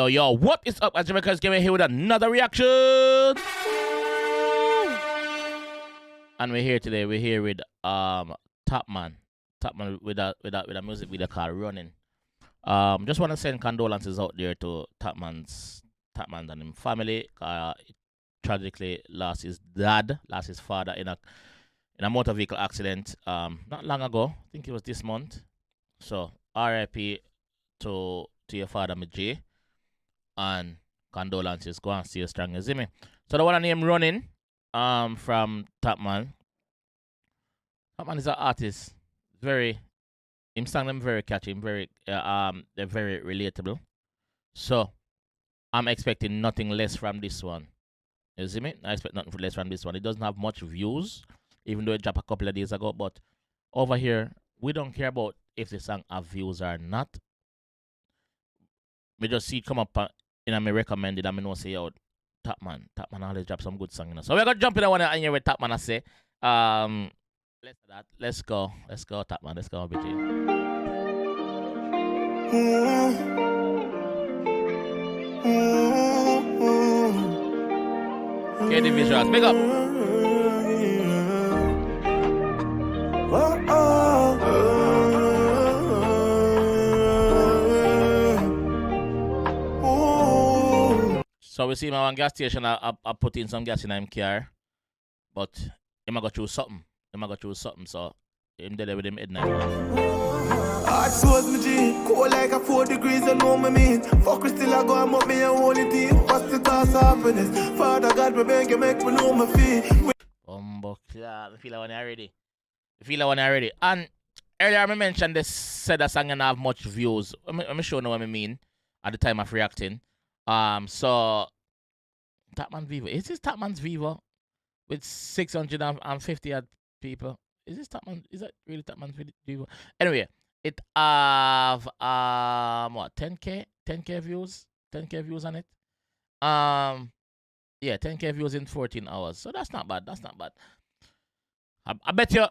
Yo, what is up, Jamaica's? Give me here with another reaction. And we're here today. We're here with Topmann with a music video called Running. Just want to send condolences out there to Topmann and his family. He tragically lost his father in a motor vehicle accident not long ago. I think it was this month. So RIP to your father, J. And condolences. Go and see you strong, you see me? So the one named Running from Topmann. Topmann is an artist. Him song them very catchy, they're very relatable. So I'm expecting nothing less from this one. You see me? I expect nothing less from this one. It doesn't have much views, even though it dropped a couple of days ago. But over here, we don't care about if the song have views or not. We just see it come up in my recommended, and I know say yo, Topmann always drop some good song, you know. So we're gonna jump in the one and hear what Topmann I say. Let's go, Topmann, let's go, BJ. Okay, the visuals, big up. So we see my one gas station, I put in some gas in my car, but he might go through something. So him dead with him midnight. Hard towards me, G. Cold like a 4 degrees, I know me mean. Fuck me still, I go and up me and hold it in. What's the cause of happiness? Father God, me beg you, make me know my feet. I feel like one already. And earlier I mentioned this, said that song didn't have much views. Let me show you what I mean at the time of reacting. So Topmann Vivo. Is this Topmann's Vivo with 650 odd people? Is this Topmann? Is that really Topmann's Vivo? Anyway, it have what 10k views? 10k views on it. Yeah, 10k views in 14 hours. So that's not bad. I bet you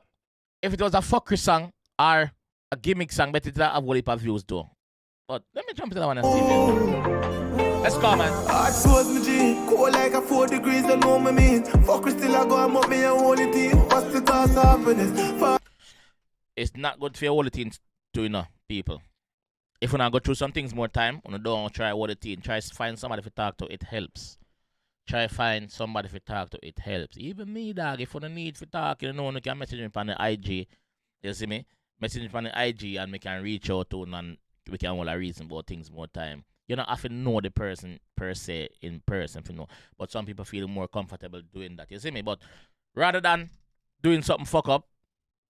if it was a fuckery song or a gimmick song, bet it would have a whole heap of views though. But let me jump to that one and see. Let's go, man. Hard towards me, G. Cold like a 4 degrees, I know me mean. Fuck me still, I go and up me and hold it in. What's the cause of happiness? It's not good for your whole team to, you know, people. If you not go through some things more time, you don't try whole team. Try to find somebody to talk to, it helps. Even me, dog, if you don't need to talk, you know, you can message me on the IG. You see me? Message me on the IG and we can reach out to and we can all reason about things more time. You don't have to know the person per se in person, you know. But some people feel more comfortable doing that. You see me? But rather than doing something fuck up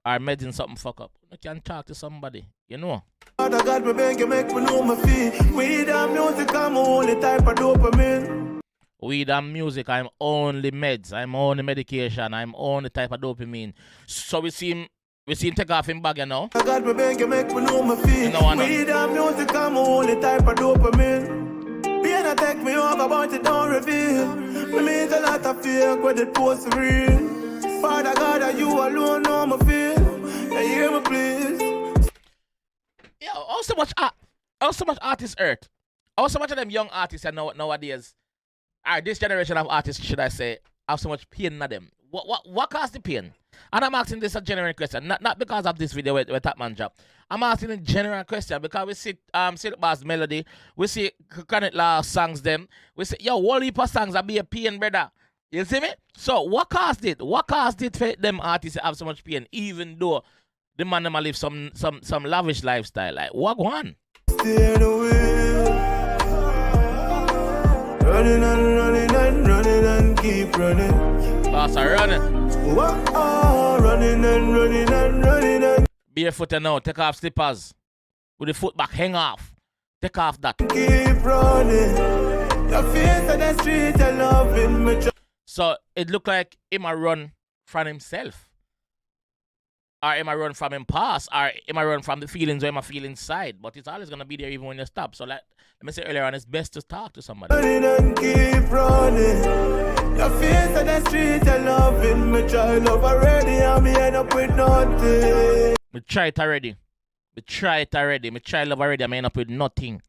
or meddling something fuck up, you can talk to somebody, you know. Father God, me beg you, make me know my feet. Weed and music, I'm only type of dopamine. Weed and music, I'm only meds. I'm only medication. I'm only type of dopamine. So we see him take off him bag, you know. God, me beg you, make me know my feet. Weed and music, I'm only type of dopamine. Being a take me over, but it don't reveal. Me means a lot of fear, but it post real. Father God, you alone know my feel. You hear me, please. Yeah, also much artists hurt. Also much of them young artists and nowadays, this generation of artists, should I say, have so much pain in them. What caused the pain? And I'm asking this a general question, not because of this video with Topmann job. I'm asking a general question because we see Silk Bass Melody, we see Connect Law songs them, we see whole heap of songs that be a pain, brother. You see me? So what caused it? What caused it for them artists to have so much pain, even though the man them live some lavish lifestyle? Like what one? Running and keep running. Boss are running. Running and Barefoot now, take off slippers. With the foot back, hang off. Take off that. Keep running. Your face on the street, I loving me. So it looked like him a run from himself. Or him a run from him past. Or him a run from the feelings where him a feel inside. But it's always gonna be there even when you stop. So like let me say earlier on, it's best to talk to somebody. Running and keep running. Your face on the street, I loving me. Try love already, and me end up with nothing. Me try it already. Me try love already, I end up with nothing.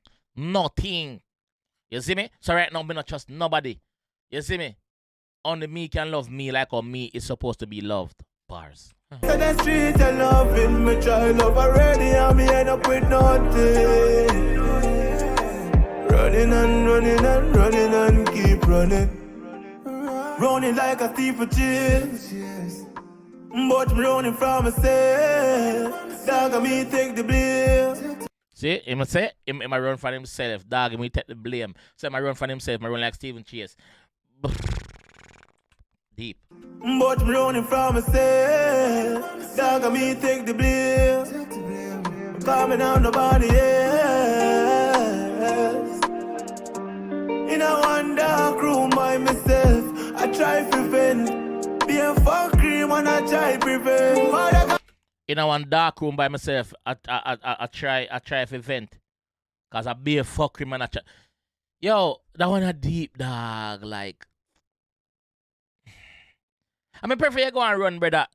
You see me? So right now, me not trust nobody. You see me? Only me can love me like how me is supposed to be loved. Bars. So the street I loving me try love already and me end up with nothing. Running and keep running. Running like a thief for cheers. But me running from myself. Dog me take the blame. See, he must say, he might run for himself. Dog, he might take the blame. So he might run for himself, might run like Stephen Chase. Deep. But me running from myself. Dog me take the blame. Coming down nobody else. In a one dark room by myself, I try to vent. Be a fuck cream and I try to prevent. In a one dark room by myself, I try to vent. Cause I be a fuck cream and I try. Yo, that one a deep, dog. Like, I mean, prefer you go and run, brother,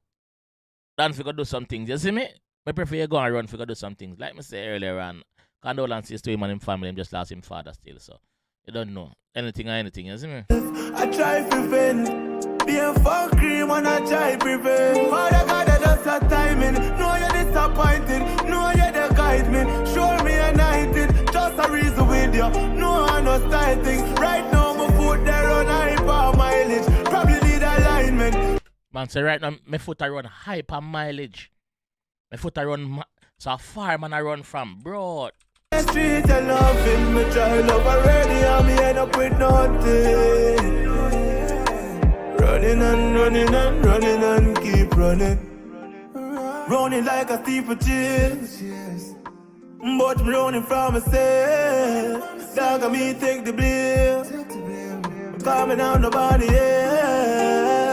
than if you go do some things. You see me? I prefer you go and run if you go do some things. Like me say earlier on, condolences to him and his family. Him just lost his father still, so you don't know anything or anything. You see me? I try to prevent. Be a fuck cream and I try to prevent. Father God, I just a timing. No, you're disappointed. No, you're the guide me. Show me a night it. Just a reason with you. No, I'm not starting. Right now, my foot there on hyper mileage. Probably need alignment. Man, say right now, my foot I run hyper mileage. My foot I run so far, man, I run from, bro. The street I loving me try love already and me end up with nothing. Running and keep running. Running like a thief for cheers. But me running from myself. Dog me take the blame. Coming down nobody else.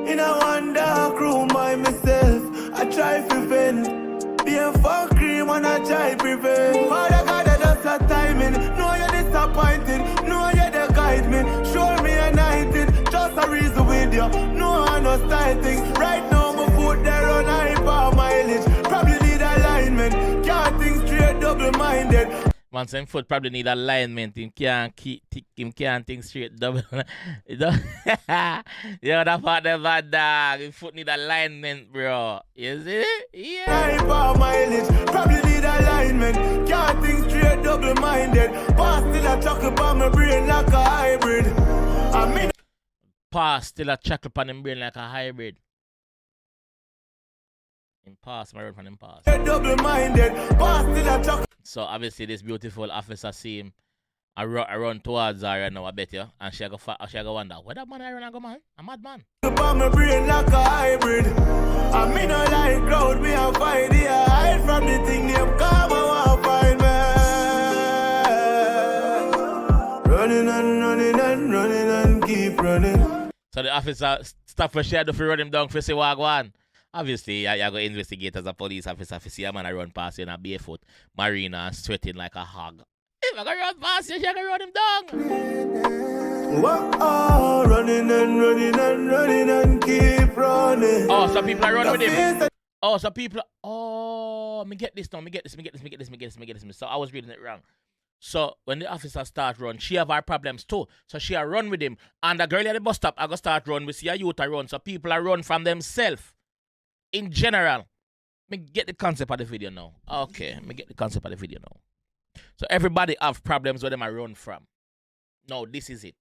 In a one dark room by myself, I try to vent. Be a fuck cream and I try to prevent. Father God, I just a timing. No, you're disappointed. No, you're the guide me. Show me a night it. Just a reason with you. No, I'm not starting. Right now, my foot there on hyper mileage. Probably need alignment. Can't think straight, double-minded. Man, some foot probably need alignment. Him can't think straight double. You know, yo, that part of bad dog. His foot need alignment, bro. You see? Yeah. Hyper mileage, probably need alignment. Can't think straight, double-minded. Pass still a chuckle on my brain like a hybrid. I mean, pass still a chuckle on him brain like a hybrid. In pass, my run from him pass. Double-minded, pass still a chuckle. So obviously this beautiful officer see him. I run towards her right now, I bet you. And she go wonder, where that man I run and go, man? A mad man. On my brain like a hybrid. I mean I like crowd, we have fight here. Hide from the thing, them come and want find me. Running and keep running. So the officer stop for share to run him down for say wagwan. Obviously, I go investigate as a police officer to see a man I run past you in a barefoot marina and sweating like a hog. If I go run past you, she can run him down. Whoa, running and keep running. Oh, some people are running with him. Oh, some people. Me get this now. Me get this. So I was reading it wrong. So when the officer start run, she have her problems too. So she a run with him. And the girl at the bus stop, I go start run. We see a youth a run. So people are run from themselves. In general, me get the concept of the video now. Okay, me get the concept of the video now. So everybody have problems where them I run from. No, this is it.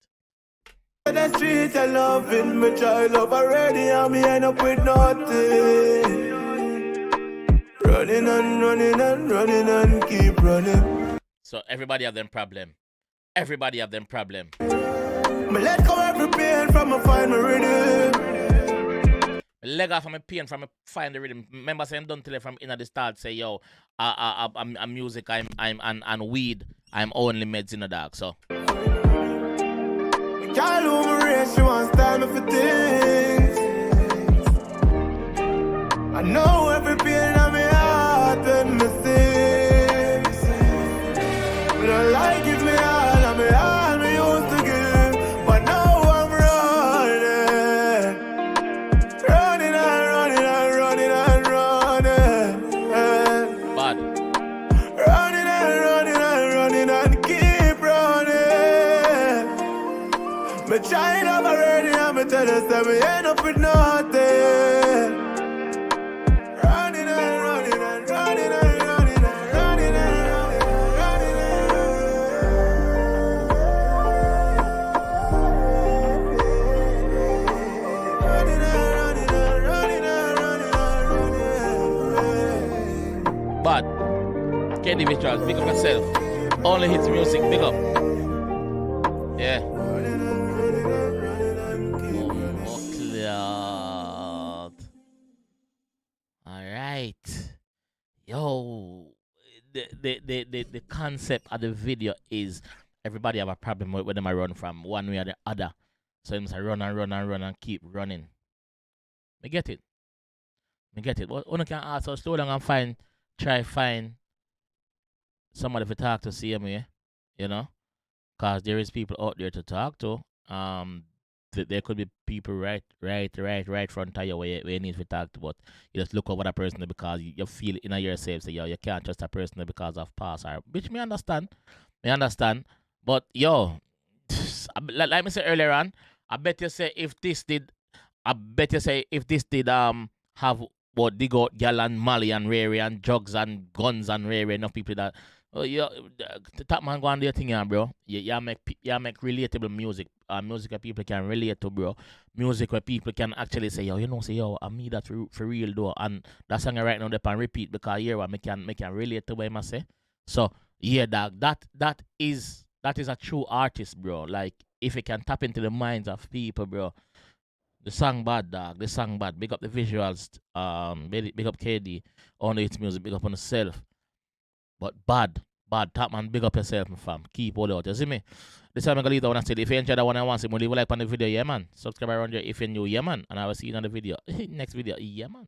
The street I loving me child love already and me end up with nothing. Running and keep running. So everybody have them problem. Everybody have them problem. Me let go every pain from a find my rhythm. Leg off from my pain from find the rhythm. Remember saying don't tell it from in at the start say yo, I'm music, I'm and weed, I'm only meds in the dark. So Girl who me race, she wants time for things. I know every pain in my heart when me sing. Me don't like give me all me used to give, but now I'm running. Running. Me trying up already and me tell you that me end up with nothing. Running and running and running and running and running and running and running. But Kenny Visuals, big up yourself. Only hits music, big up. Yeah. Alright. Yo. The concept of the video is everybody have a problem with them I run from one way or the other. So you must run and run and run and keep running. Me get it. But one can also slow down and try find somebody to talk to see me, you know? Because there is people out there to talk to. There could be people right front of you where you need to talk to, but you just look over that person because you feel in yourself, say, yo, you can't trust a person because of past, or, which me understand. But, yo, like I said earlier on, I bet you say if this did have what dig out gal and Mali and Rary and drugs and guns and Rary, enough people that the Topmann go on their thing, yeah, bro. You make relatable music. Music where people can relate to, bro. Music where people can actually say, yo, I me that for real though. And that song right now they can repeat because here what make can relate to what I must say. So yeah, dog, that is a true artist, bro. Like if it can tap into the minds of people, bro. The song bad, dog. The song bad. Big up the visuals. Big up KD. Only its music. Big up on yourself. But bad. Topmann, big up yourself, my fam. Keep all out. You see me? This time I'm going to leave that one and say, if you enjoyed that one, I want to leave a like on the video, yeah, man. Subscribe around here if you're new, yeah, man. And I will see you in the video. Next video, yeah, man.